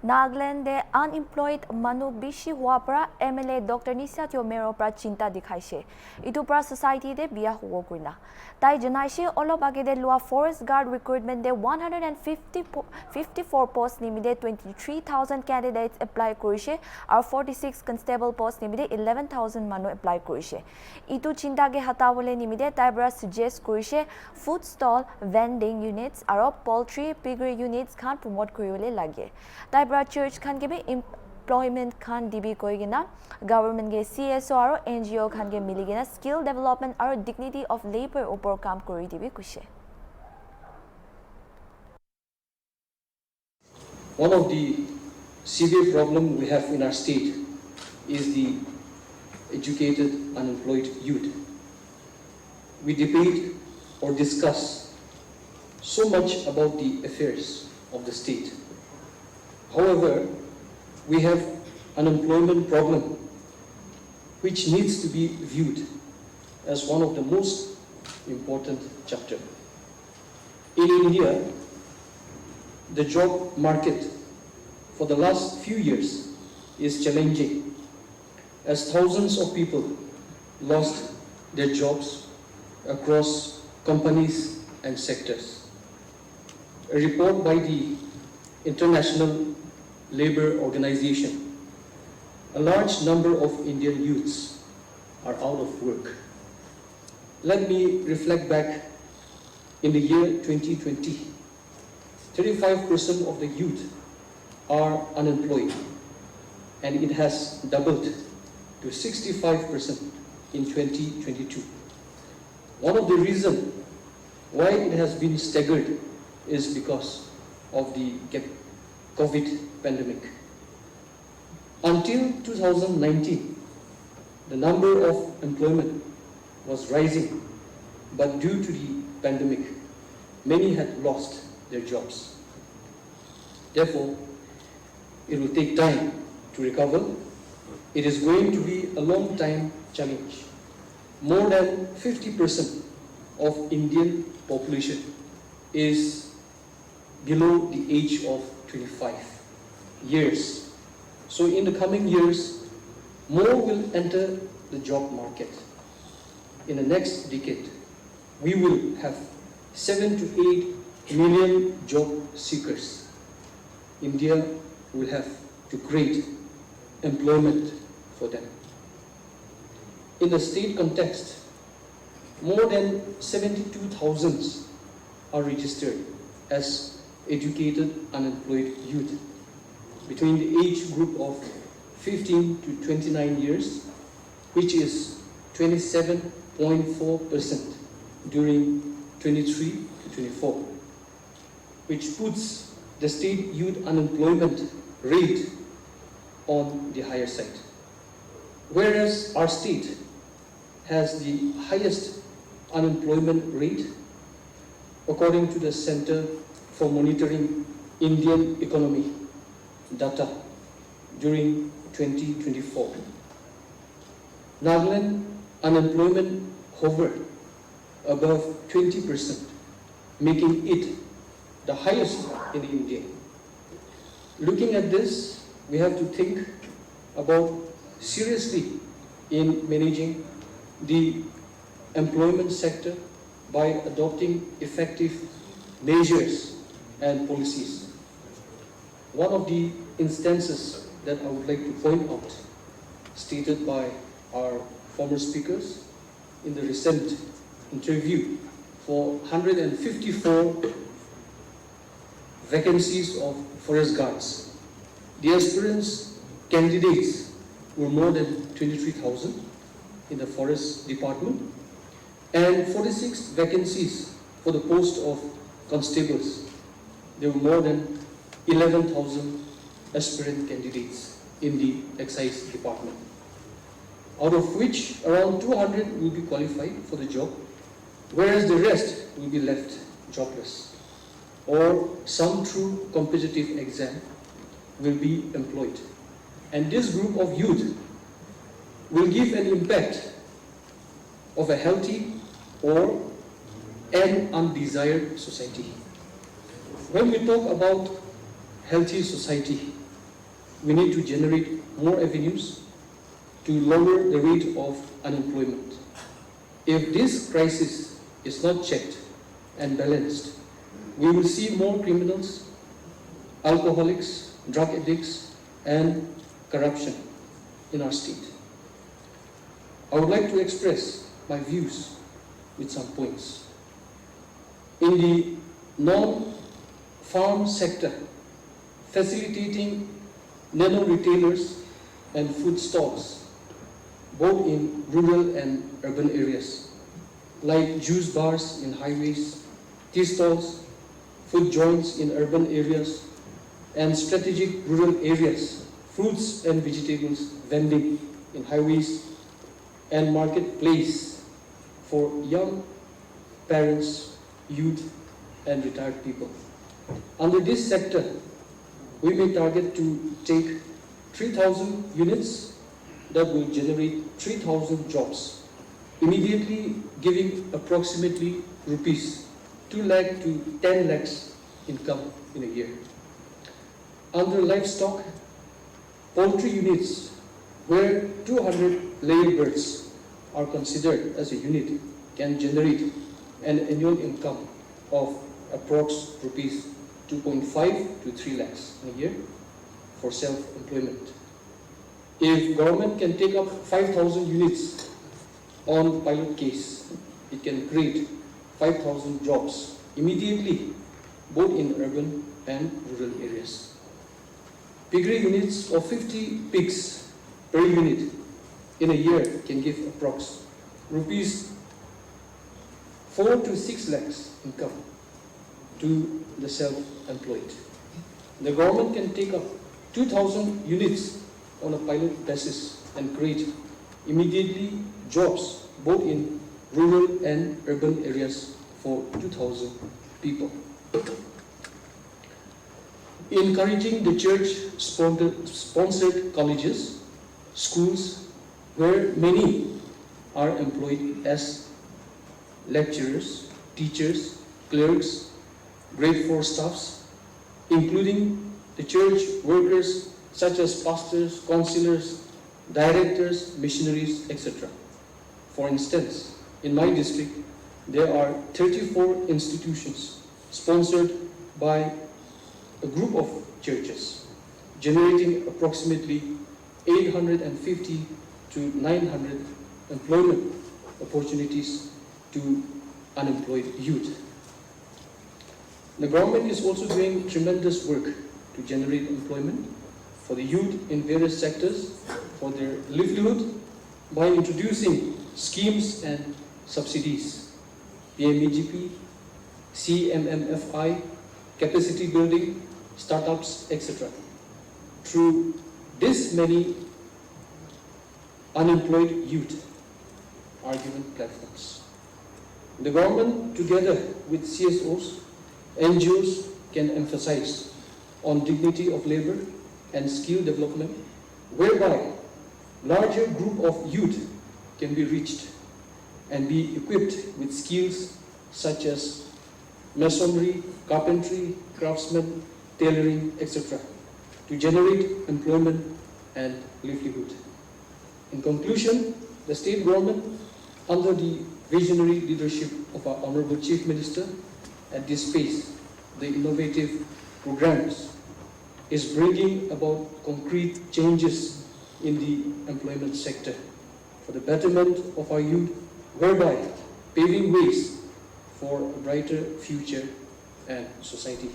Nagaland unemployed manu bishi hua pra MLA Dr. Nisha Mero pra chinta dikhaise. Itu pra society de biya huo kuina. Tai janaise olobage de lua forest guard recruitment de 154 posts nimide 23,000 candidates apply kurise or 46 constable posts nimide 11,000 manu apply kurise. Itu chinta ge hatawole nimide tai bra suggest kurise food stall vending units or poultry piggery units khan promote kuriwole lage. Tai church khan ke bhi employment khan dibi koigina government ge CSO aro NGO khan ge miligina skill development aro dignity of labor upor kam kori dibi kushe. One of the severe problems we have in our state is the educated unemployed youth. We debate or discuss so much about the affairs of the state. However, we have unemployment problem which needs to be viewed as one of the most important chapter. In India, the job market for the last few years is challenging as thousands of people lost their jobs across companies and sectors. A report by the International Labour Organization, a large number of Indian youths are out of work. Let me reflect back in the year 2020. 35% of the youth are unemployed, and it has doubled to 65% in 2022. One of the reasons why it has been staggered is because of the COVID pandemic. Until 2019, the number of employment was rising, but due to the pandemic, many had lost their jobs. Therefore, it will take time to recover. It is going to be a long time challenge. More than 50% of Indian population is below the age of 25 years. So in the coming years, more will enter the job market. In the next decade, we will have 7 to 8 million job seekers. India will have to create employment for them. In the state context, more than 72,000 are registered as educated unemployed youth between the age group of 15 to 29 years, which is 27.4% during 23 to 24, which puts the state youth unemployment rate on the higher side. Whereas our state has the highest unemployment rate according to the Center for Monitoring Indian Economy data during 2024. Nagaland unemployment hovered above 20%, making it the highest in India. Looking at this, we have to think about seriously in managing the employment sector by adopting effective measures and policies. One of the instances that I would like to point out, stated by our former speakers in the recent interview for 154 vacancies of forest guards. The aspirants candidates were more than 23,000 in the forest department, and 46 vacancies for the post of constables. There were more than 11,000 aspirant candidates in the excise department, out of which around 200 will be qualified for the job, whereas the rest will be left jobless, or some through competitive exam will be employed. And this group of youth will give an impact of a healthy or an undesired society. When we talk about healthy society, we need to generate more avenues to lower the rate of unemployment. If this crisis is not checked and balanced, we will see more criminals, alcoholics, drug addicts, and corruption in our state. I would like to express my views with some points. In the non-farm sector, facilitating nano retailers and food stalls, both in rural and urban areas, like juice bars in highways, tea stalls, food joints in urban areas, and strategic rural areas, fruits and vegetables vending in highways and marketplace for young parents, youth, and retired people. Under this sector, we may target to take 3,000 units that will generate 3,000 jobs, immediately giving approximately rupees 2 lakh to 10 lakhs income in a year. Under livestock, poultry units where 200 layer birds are considered as a unit can generate an annual income of approx rupees 2.5 to 3 lakhs in a year for self-employment. If government can take up 5,000 units on pilot case, it can create 5,000 jobs immediately, both in urban and rural areas. Piggery units of 50 pigs per unit in a year can give approx rupees 4 to 6 lakhs income to the self-employed. The government can take up 2,000 units on a pilot basis and create immediately jobs both in rural and urban areas for 2,000 people. Encouraging the church-sponsored colleges, schools, where many are employed as lecturers, teachers, clerks, grade 4 staffs, including the church workers such as pastors, counselors, directors, missionaries, etc. For instance, in my district, there are 34 institutions sponsored by a group of churches, generating approximately 850 to 900 employment opportunities to unemployed youth. The government is also doing tremendous work to generate employment for the youth in various sectors for their livelihood by introducing schemes and subsidies, PMEGP, CMMFI, capacity building, startups, etc. Through this, many unemployed youth are given platforms. The government, together with CSOs, NGOs, can emphasize on dignity of labor and skill development, whereby larger group of youth can be reached and be equipped with skills such as masonry, carpentry, craftsman, tailoring, etc. to generate employment and livelihood. In conclusion, the state government, under the visionary leadership of our Honorable Chief Minister, at this pace, the innovative programs is bringing about concrete changes in the employment sector for the betterment of our youth, whereby paving ways for a brighter future and society.